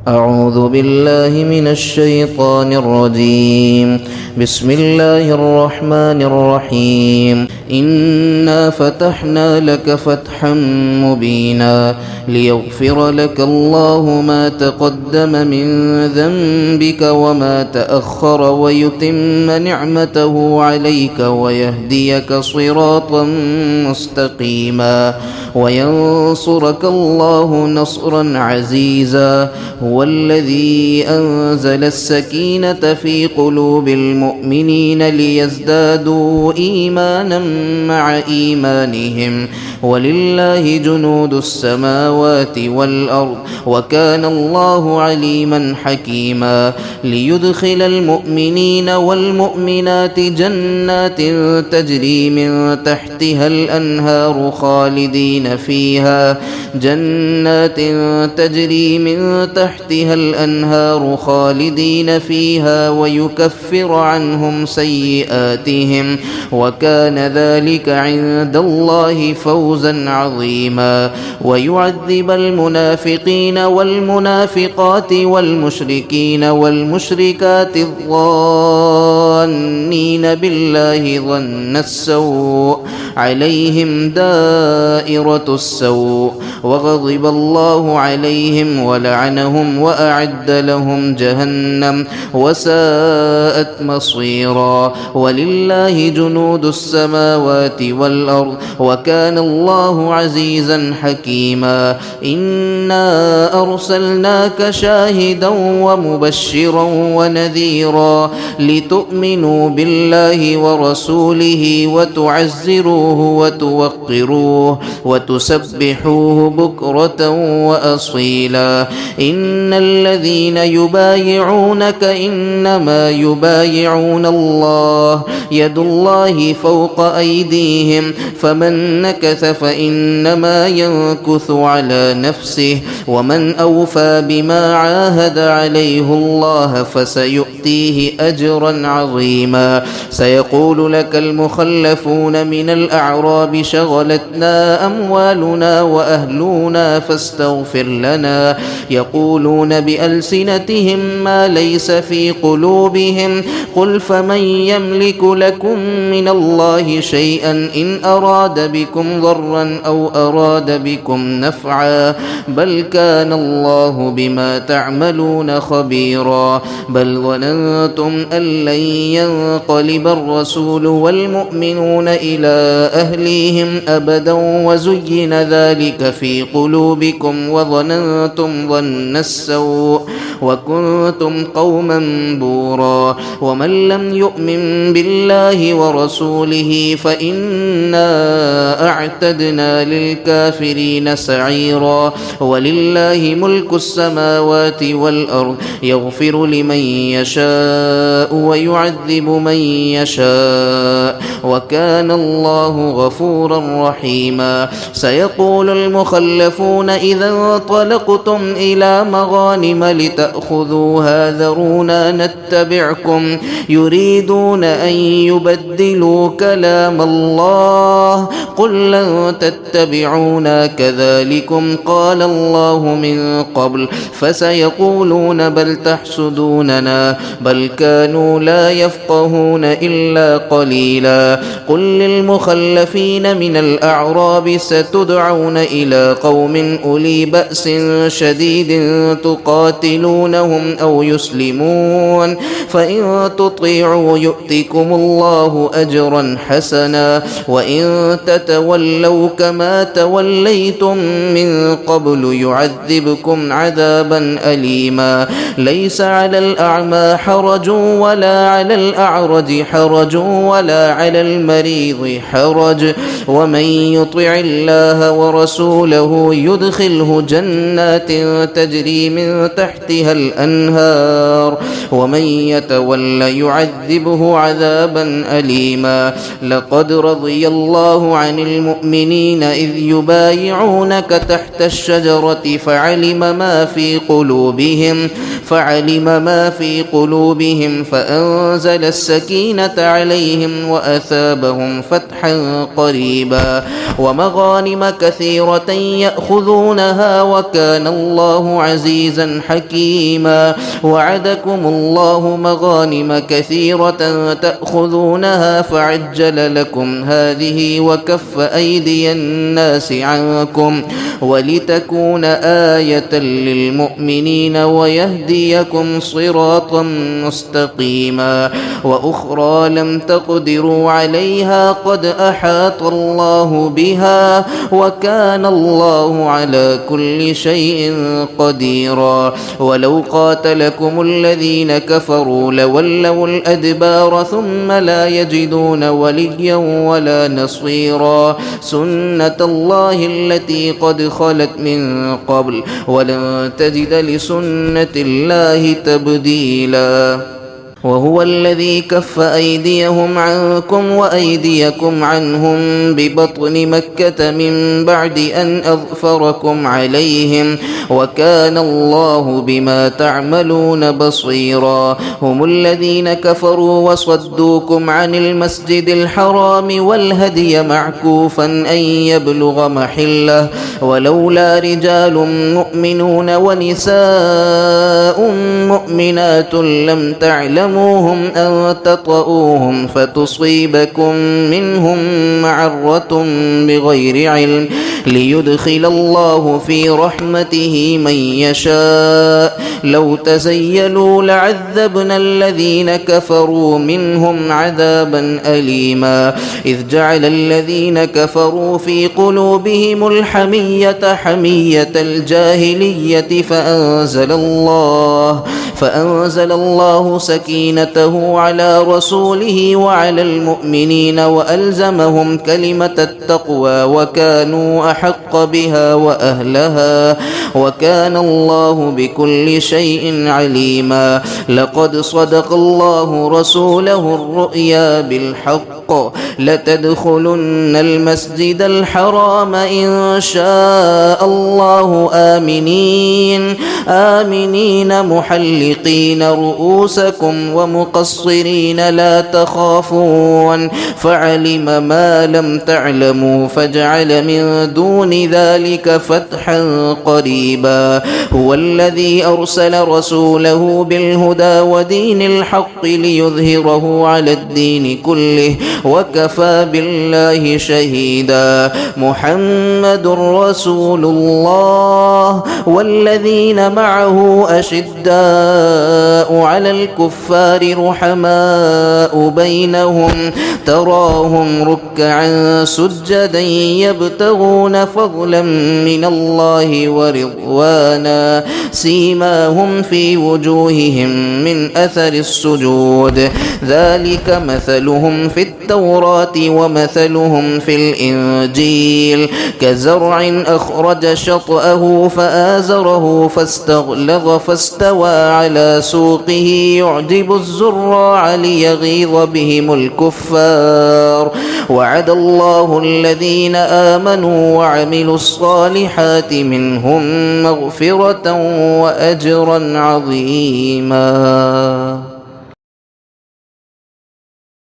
أعوذ بالله من الشيطان الرجيم. بسم الله الرحمن الرحيم. إنا فتحنا لك فتحا مبينا ليغفر لك الله ما تقدم من ذنبك وما تأخر ويتم نعمته عليك ويهديك صراطا مستقيما وينصرك الله نصرا عزيزا. هو الذي أنزل السكينة في قلوب المؤمنين ليزدادوا إيمانا مع إيمانهم ولله جنود السماوات والأرض وكان الله عليما حكيما. ليدخل المؤمنين والمؤمنات جنات تجري من تحتها الأنهار خالدين فيها ويكفر عنهم سيئاتهم وكان ذلك عند الله فوزا عظيما. ويعذب المنافقين والمنافقات والمشركين والمشركات الظانين بالله ظن السوء عليهم دائرة السوء وغضب الله عليهم ولعنهم وأعد لهم جهنم وساءت مصيرا. ولله جنود السماوات والأرض وكان الله عزيزا حكيما. إنا أرسلناك شاهدا ومبشرا ونذيرا لتؤمنوا بالله ورسوله وتعزروه وتوقروه وتسبحوه بكرة وأصيلا. إن الذين يبايعونك إنما يبايعون الله يد الله فوق أيديهم فمن نكث فإنما ينكث على نفسه ومن أوفى بما عاهد عليه الله فسيؤتيه أجرا عظيما. سيقول لك المخلفون من الأعراب شغلتنا أموالنا وأهلنا فاستغفر لنا يقولون بألسنتهم ما ليس في قلوبهم قل فمن يملك لكم من الله شيئا إن أراد بكم ضرا أو أراد بكم نفعا بل كان الله بما تعملون خبيرا. بل ظننتم أن لن ينقلب الرسول والمؤمنون إلى أهليهم أبدا وزين ذلك في قلوبكم وظننتم ظن السوء وكنتم قوما بورا. ومن لم يؤمن بالله ورسوله فإنا أعتدنا للكافرين سعيرا. ولله ملك السماوات والأرض يغفر لمن يشاء ويعذب من يشاء وكان الله غفورا رحيما. سيقول المخلفون إذا انطلقتم إلى مغانم لتأخذوها ذرونا نتبعكم يريدون أن يبدلوا كلام الله قل لن تتبعونا كذلكم قال الله من قبل فسيقولون بل تحسدوننا بل كانوا لا يفقهون إلا قليلا. قل للمخلفين من الأعراب ستدعون إلى قوم أولي بأس شديد تقاتلونهم أو يسلمون فإن تطيعوا يؤتكم الله أجرا حسنا وإن تتولوا كما توليتم من قبل يعذبكم عذابا أليما. ليس على الأعمى حرج ولا على الأعرج حرج ولا على المريض حرج ومن يطع الله ورسوله يدخله جنات تجري من تحتها الأنهار ومن يتول يعذبه عذابا أليما. لقد رضي الله عن المؤمنين إذ يبايعونك تحت الشجرة فعلم ما في قلوبهم فأنزل السكينة عليهم وأثابهم فتحا قريبا ومغانم كثيرة يأخذونها وكان الله عزيزا حكيما وعدكم الله مغانم كثيرة تأخذونها فعجل لكم هذه وكف أيدي الناس عنكم ولتكون آية للمؤمنين ويهديكم صراطا مستقيما وأخرى لم تقدروا عليها قد أحاط الله بها وكان الله على كل شيء قديرا ولو قاتلكم الذين كفروا لولوا الأدبار ثم لا يجدون وليا ولا نصيرا سنة الله التي قد خلت من قبل ولن تجد لسنة الله تبديلا وهو الذي كف أيديهم عنكم وأيديكم عنهم ببطن مكة من بعد أن أظفركم عليهم وكان الله بما تعملون بصيرا هم الذين كفروا وصدوكم عن المسجد الحرام والهدي معكوفا أن يبلغ محله ولولا رجال مؤمنون ونساء مؤمنات لم تعلموهم أن تطؤوهم فتصيبكم منهم معرة بغير علم ليدخل الله في رحمته من يشاء لو تزيلوا لعذبنا الذين كفروا منهم عذابا أليما إذ جعل الذين كفروا في قلوبهم الحمية حمية الجاهلية فأنزل الله سكينته على رسوله وعلى المؤمنين وألزمهم كلمة التقوى وكانوا أحق بها وأهلها وكان الله بكل شيء عليما لقد صدق الله رسوله الرؤيا بالحق لتدخلن المسجد الحرام إن شاء الله آمنين محلقين رؤوسكم ومقصرين لا تخافون فعلم ما لم تعلموا فجعل من دون ذلك فتحا قريبا هو الذي أرسل رسوله بالهدى ودين الحق ليظهره على الدين كله وكفى بالله شهيدا محمد رسول الله والذين معه أشداء على الكفار رحماء بينهم تراهم ركعا سجدا يبتغون فضلا من الله ورضوانا سيماهم في وجوههم من أثر السجود ذلك مثلهم في التوراة ومثلهم في الإنجيل كزرع أخرج شطأه فآزره فاستغلظ فاستوى على سوقه يعجب الزراع ليغيظ بهم الكفار وعد الله الذين آمنوا وعملوا الصالحات منهم مغفرة وأجرا عظيما